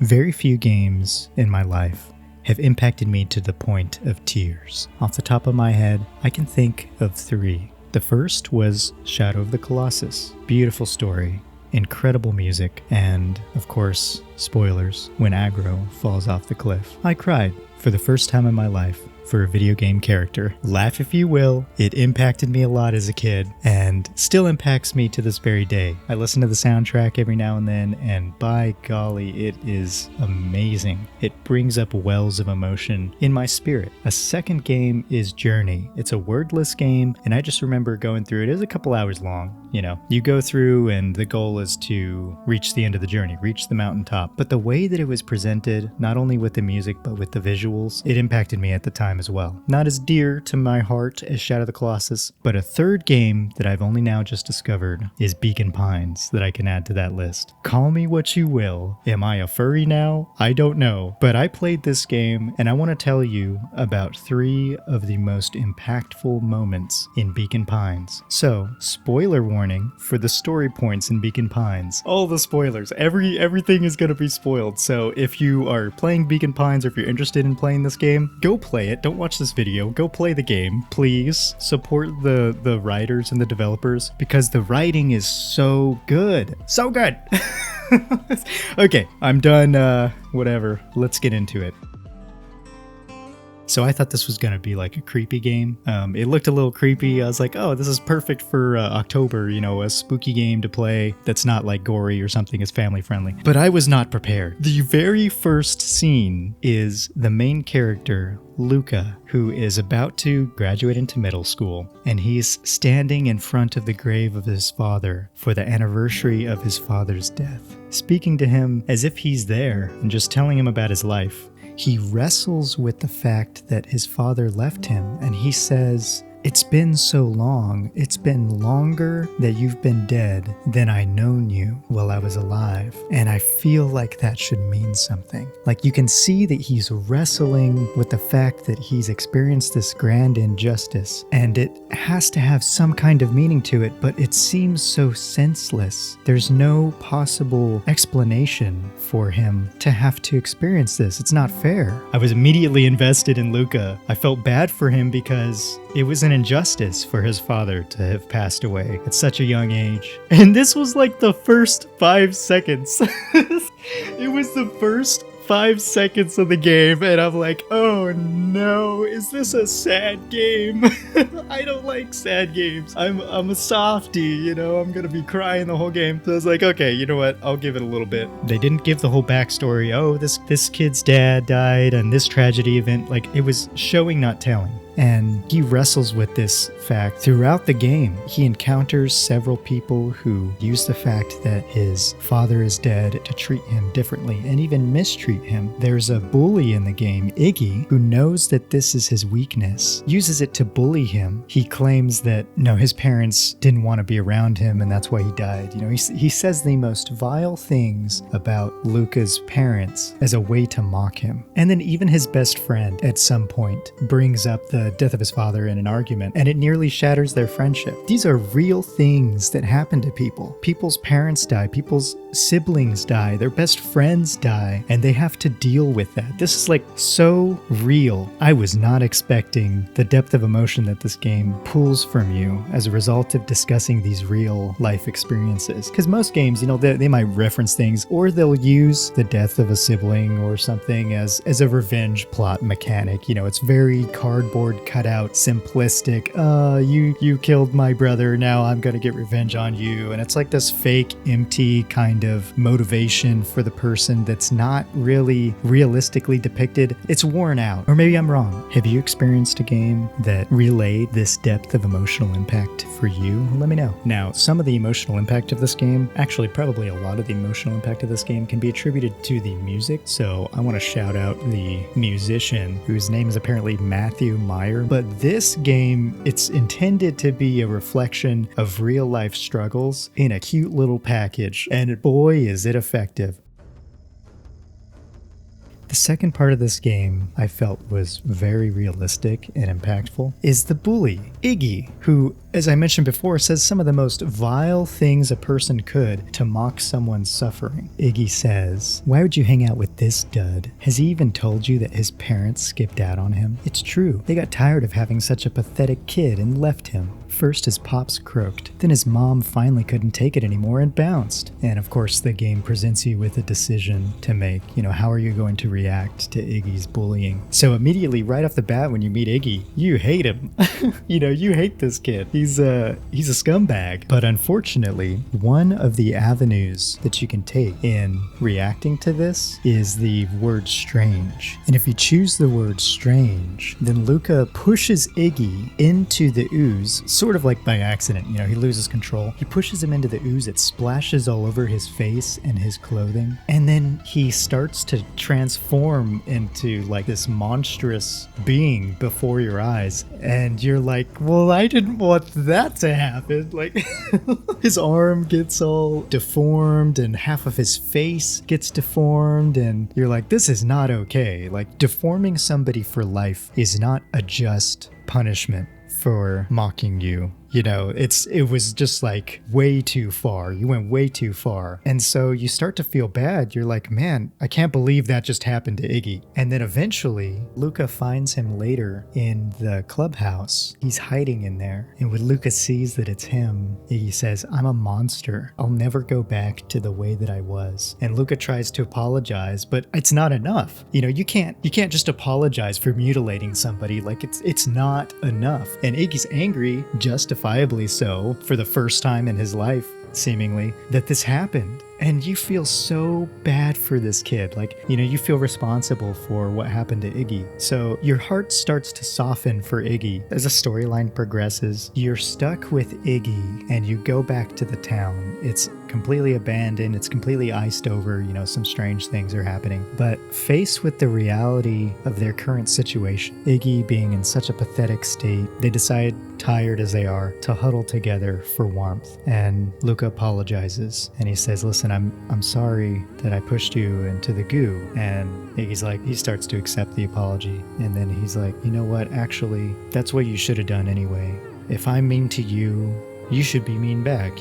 Very few games in my life have impacted me to the point of tears. Off the top of my head, I can think of 3. The first was Shadow of the Colossus. Beautiful story, incredible music, and, of course, spoilers, when Aggro falls off the cliff. I cried for the first time in my life for a video game character. Laugh if you will, it impacted me a lot as a kid, and still impacts me to this very day. I listen to the soundtrack every now and then, and by golly, it is amazing. It brings up wells of emotion in my spirit. A second game is Journey. It's a wordless game, and I just remember going through it. It was a couple hours long. You go through, and the goal is to reach the end of the journey, reach the mountaintop. But the way that it was presented, not only with the music, but with the visuals, it impacted me at the time as well. Not as dear to my heart as Shadow of the Colossus, but a third game that I've only now just discovered is Beacon Pines that I can add to that list. Call me what you will. Am I a furry now? I don't know. But I played this game, and I want to tell you about 3 of the most impactful moments in Beacon Pines. So, spoiler warning for the story points in Beacon Pines. All the spoilers. Everything is going to be spoiled. So if you are playing Beacon Pines, or if you're interested in playing this game, go play it. Don't watch this video. Go play the game. Please support the writers and the developers, because the writing is so good. So good! Okay, I'm done. Whatever. Let's get into it. So I thought this was going to be like a creepy game. It looked a little creepy. I was like, oh, this is perfect for October, a spooky game to play that's not like gory or something, is family friendly. But I was not prepared. The very first scene is the main character, Luca, who is about to graduate into middle school, and he's standing in front of the grave of his father for the anniversary of his father's death, speaking to him as if he's there and just telling him about his life. He wrestles with the fact that his father left him, and he says, "It's been so long. It's been longer that you've been dead than I known you while I was alive." And I feel like that should mean something. Like, you can see that he's wrestling with the fact that he's experienced this grand injustice, and it has to have some kind of meaning to it, but it seems so senseless. There's no possible explanation for him to have to experience this. It's not fair. I was immediately invested in Luca. I felt bad for him because it was an injustice for his father to have passed away at such a young age. And this was like the first 5 seconds. It was the first 5 seconds of the game, and I'm like, oh no, is this a sad game? I don't like sad games. I'm a softie, I'm gonna be crying the whole game. So I was like, okay, you know what? I'll give it a little bit. They didn't give the whole backstory. Oh, this kid's dad died and this tragedy event. Like, it was showing, not telling. And he wrestles with this fact throughout the game. He encounters several people who use the fact that his father is dead to treat him differently and even mistreat him. There's a bully in the game, Iggy, who knows that this is his weakness, uses it to bully him. He claims that, no, his parents didn't want to be around him and that's why he died. He says the most vile things about Luca's parents as a way to mock him. And then even his best friend at some point brings up the death of his father in an argument, and it nearly shatters their friendship. These are real things that happen to people. People's parents die, people's siblings die, their best friends die, and they have to deal with that. This is like so real. I was not expecting the depth of emotion that this game pulls from you as a result of discussing these real life experiences. Because most games, they might reference things, or they'll use the death of a sibling or something as a revenge plot mechanic. It's very cardboard cutout, simplistic. You killed my brother, now I'm gonna get revenge on you. And it's like this fake, empty kind of motivation for the person that's not really realistically depicted. It's worn out. Or maybe I'm wrong. Have you experienced a game that relayed this depth of emotional impact for you? Let me know. Now, some of the emotional impact of this game, actually probably a lot of the emotional impact of this game, can be attributed to the music. So I want to shout out the musician, whose name is apparently Matthew Meyer. But this game, it's intended to be a reflection of real life struggles in a cute little package, and boy is it effective. The second part of this game I felt was very realistic and impactful is the bully, Iggy, who as I mentioned before, says some of the most vile things a person could to mock someone's suffering. Iggy says, "Why would you hang out with this dud? Has he even told you that his parents skipped out on him? It's true. They got tired of having such a pathetic kid and left him. First his pops croaked, then his mom finally couldn't take it anymore and bounced." And of course the game presents you with a decision to make. How are you going to react to Iggy's bullying? So immediately right off the bat when you meet Iggy, you hate him. You hate this kid. He's a scumbag. But unfortunately, one of the avenues that you can take in reacting to this is the word strange. And if you choose the word strange, then Luca pushes Iggy into the ooze, sort of like by accident. He loses control. He pushes him into the ooze. It splashes all over his face and his clothing. And then he starts to transform into like this monstrous being before your eyes. And you're like, well, I didn't want that to happen. Like his arm gets all deformed and half of his face gets deformed. And you're like, this is not okay. Like deforming somebody for life is not a just punishment for mocking you. It was just like way too far. You went way too far. And so you start to feel bad. You're like, man, I can't believe that just happened to Iggy. And then eventually Luca finds him later in the clubhouse. He's hiding in there. And when Luca sees that it's him, Iggy says, "I'm a monster. I'll never go back to the way that I was." And Luca tries to apologize, but it's not enough. You can't just apologize for mutilating somebody. Like it's not enough. And Iggy's angry, justifiably so, for the first time in his life, seemingly, that this happened. And you feel so bad for this kid. You feel responsible for what happened to Iggy. So your heart starts to soften for Iggy. As the storyline progresses, you're stuck with Iggy and you go back to the town. It's completely abandoned. It's completely iced over. Some strange things are happening. But faced with the reality of their current situation, Iggy being in such a pathetic state, they decide, tired as they are, to huddle together for warmth. And Luca apologizes and he says, "Listen, I'm sorry that I pushed you into the goo." And Iggy's like, he starts to accept the apology. And then he's like, "You know what? Actually, that's what you should have done anyway. If I'm mean to you, you should be mean back.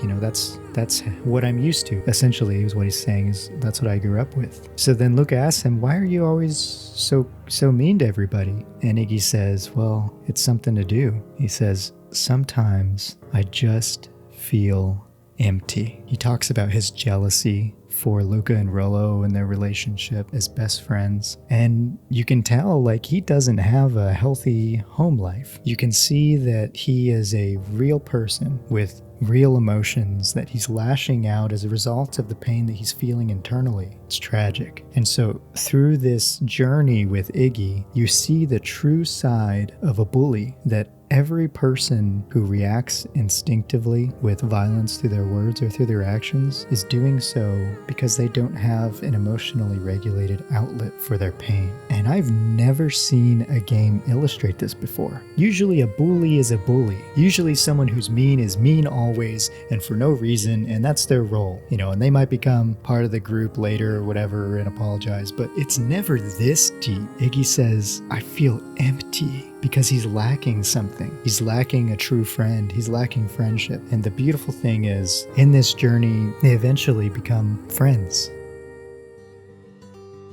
That's what I'm used to." Essentially, is what he's saying is that's what I grew up with. So then Luca asks him, "Why are you always so mean to everybody?" And Iggy says, "Well, it's something to do." He says, "Sometimes I just feel empty." He talks about his jealousy for Luca and Rollo and their relationship as best friends. And you can tell he doesn't have a healthy home life. You can see that he is a real person with real emotions that he's lashing out as a result of the pain that he's feeling internally. It's tragic. And so through this journey with Iggy, you see the true side of a bully, that every person who reacts instinctively with violence through their words or through their actions is doing so because they don't have an emotionally regulated outlet for their pain. And I've never seen a game illustrate this before. Usually a bully is a bully. Usually someone who's mean is mean always and for no reason, and that's their role. And they might become part of the group later or whatever and apologize, but it's never this deep. Iggy says, "I feel empty." Because he's lacking something. He's lacking a true friend. He's lacking friendship. And the beautiful thing is, in this journey, they eventually become friends.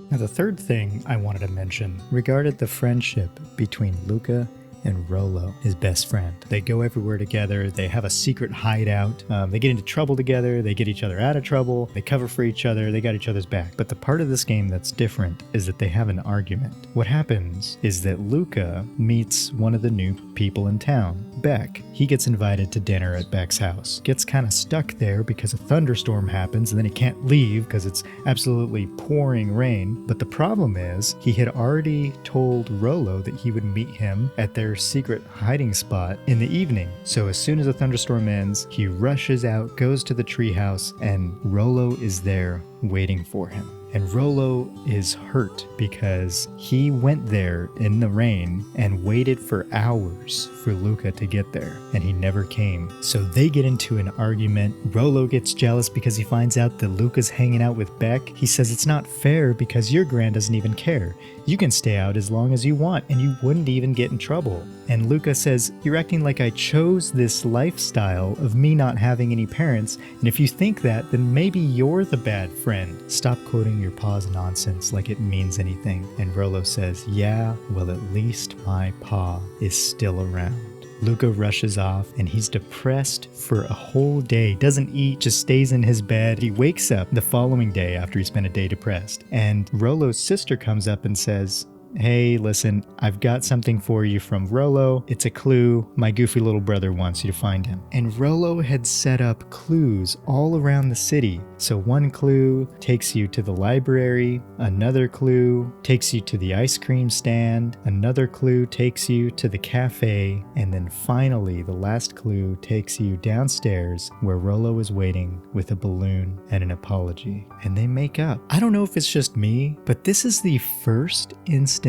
Now, the third thing I wanted to mention regarded the friendship between Luca and Rollo, his best friend. They go everywhere together. They have a secret hideout. They get into trouble together. They get each other out of trouble. They cover for each other. They got each other's back. But the part of this game that's different is that they have an argument. What happens is that Luca meets one of the new people in town, Beck. He gets invited to dinner at Beck's house. Gets kind of stuck there because a thunderstorm happens and then he can't leave because it's absolutely pouring rain. But the problem is he had already told Rollo that he would meet him at their secret hiding spot in the evening. So as soon as the thunderstorm ends, he rushes out, goes to the treehouse, and Rollo is there waiting for him. And Rollo is hurt because he went there in the rain and waited for hours for Luca to get there, and he never came. So they get into an argument. Rollo gets jealous because he finds out that Luca's hanging out with Beck. He says it's not fair because your Gran doesn't even care. You can stay out as long as you want and you wouldn't even get in trouble. And Luca says, you're acting like I chose this lifestyle of me not having any parents, and if you think that, then maybe you're the bad friend. Stop quoting your pa's nonsense like it means anything. And Rollo says, yeah, well at least my pa is still around. Luca rushes off and he's depressed for a whole day, doesn't eat, just stays in his bed. He wakes up the following day after he spent a day depressed, and Rollo's sister comes up and says, hey, listen, I've got something for you from Rollo. It's a clue. My goofy little brother wants you to find him. And Rollo had set up clues all around the city. So one clue takes you to the library, another clue takes you to the ice cream stand, another clue takes you to the cafe, and then finally the last clue takes you downstairs where Rollo is waiting with a balloon and an apology. And they make up. I don't know if it's just me, but this is the first instance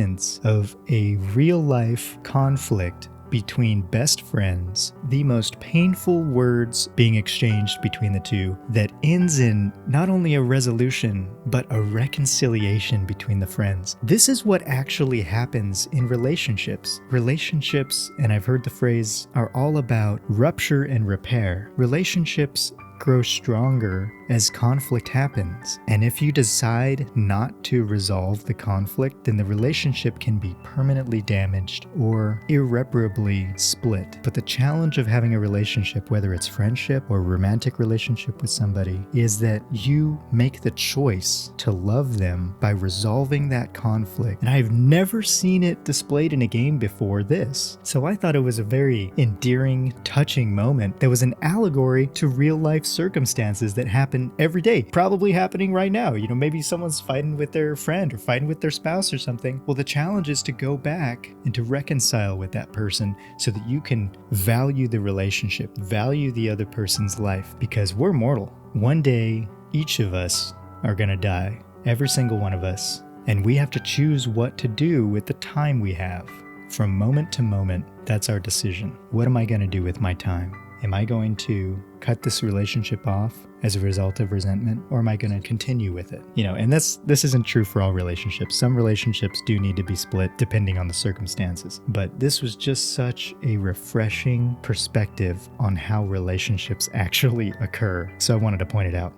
of a real-life conflict between best friends, the most painful words being exchanged between the two, that ends in not only a resolution, but a reconciliation between the friends. This is what actually happens in relationships. Relationships, and I've heard the phrase, are all about rupture and repair. Relationships grow stronger as conflict happens. And if you decide not to resolve the conflict, then the relationship can be permanently damaged or irreparably split. But the challenge of having a relationship, whether it's friendship or romantic relationship with somebody, is that you make the choice to love them by resolving that conflict. And I've never seen it displayed in a game before this. So I thought it was a very endearing, touching moment that was an allegory to real life circumstances that happen every day, probably happening right now. You know, maybe someone's fighting with their friend or fighting with their spouse or something. Well, the challenge is to go back and to reconcile with that person so that you can value the relationship, value the other person's life, because we're mortal. One day, each of us are gonna die, every single one of us, and we have to choose what to do with the time we have. From moment to moment, that's our decision. What am I gonna do with my time? Am I going to cut this relationship off as a result of resentment, or am I going to continue with it? You know, and this isn't true for all relationships. Some relationships do need to be split depending on the circumstances. But this was just such a refreshing perspective on how relationships actually occur. So I wanted to point it out.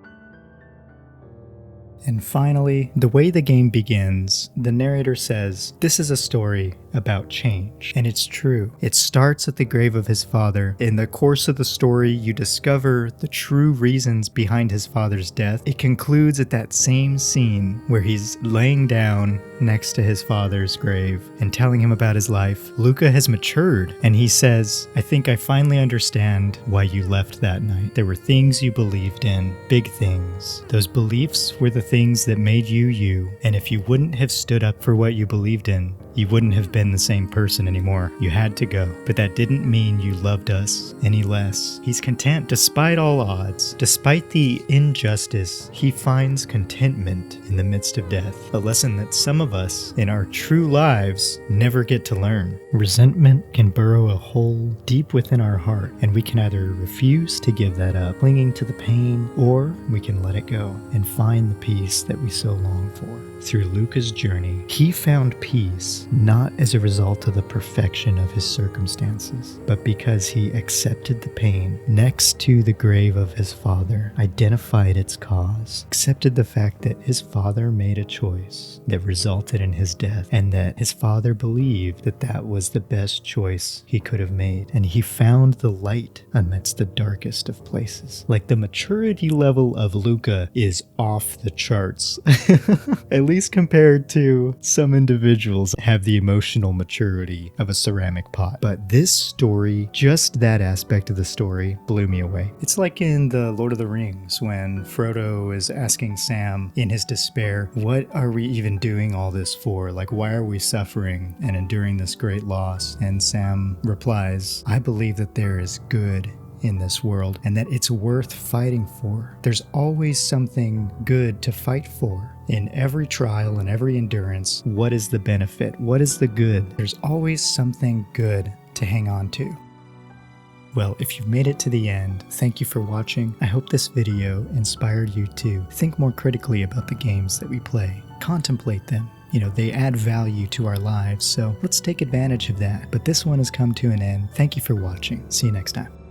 And finally, the way the game begins, the narrator says, this is a story about change. And it's true. It starts at the grave of his father. In the course of the story, you discover the true reasons behind his father's death. It concludes at that same scene where he's laying down next to his father's grave and telling him about his life. Luca has matured, and he says, I think I finally understand why you left that night. There were things you believed in, big things. Those beliefs were the things that made you you, and if you wouldn't have stood up for what you believed in, you wouldn't have been the same person anymore. You had to go. But that didn't mean you loved us any less. He's content despite all odds. Despite the injustice, he finds contentment in the midst of death. A lesson that some of us in our true lives never get to learn. Resentment can burrow a hole deep within our heart, and we can either refuse to give that up, clinging to the pain, or we can let it go and find the peace that we so long for. Through Luca's journey, he found peace not as a result of the perfection of his circumstances, but because he accepted the pain next to the grave of his father, identified its cause, accepted the fact that his father made a choice that resulted in his death, and that his father believed that that was the best choice he could have made. And he found the light amidst the darkest of places. Like, the maturity level of Luca is off the charts. At least compared to some individuals have the emotional maturity of a ceramic pot. But this story, just that aspect of the story, blew me away. It's like in the Lord of the Rings when Frodo is asking Sam in his despair, what are we even doing all this for? Like, why are we suffering and enduring this great loss? And Sam replies, I believe that there is good in this world and that it's worth fighting for. There's always something good to fight for. In every trial and every endurance, what is the benefit? What is the good? There's always something good to hang on to. Well, if you've made it to the end, thank you for watching. I hope this video inspired you to think more critically about the games that we play. Contemplate them. they add value to our lives. So let's take advantage of that. But this one has come to an end. Thank you for watching. See you next time.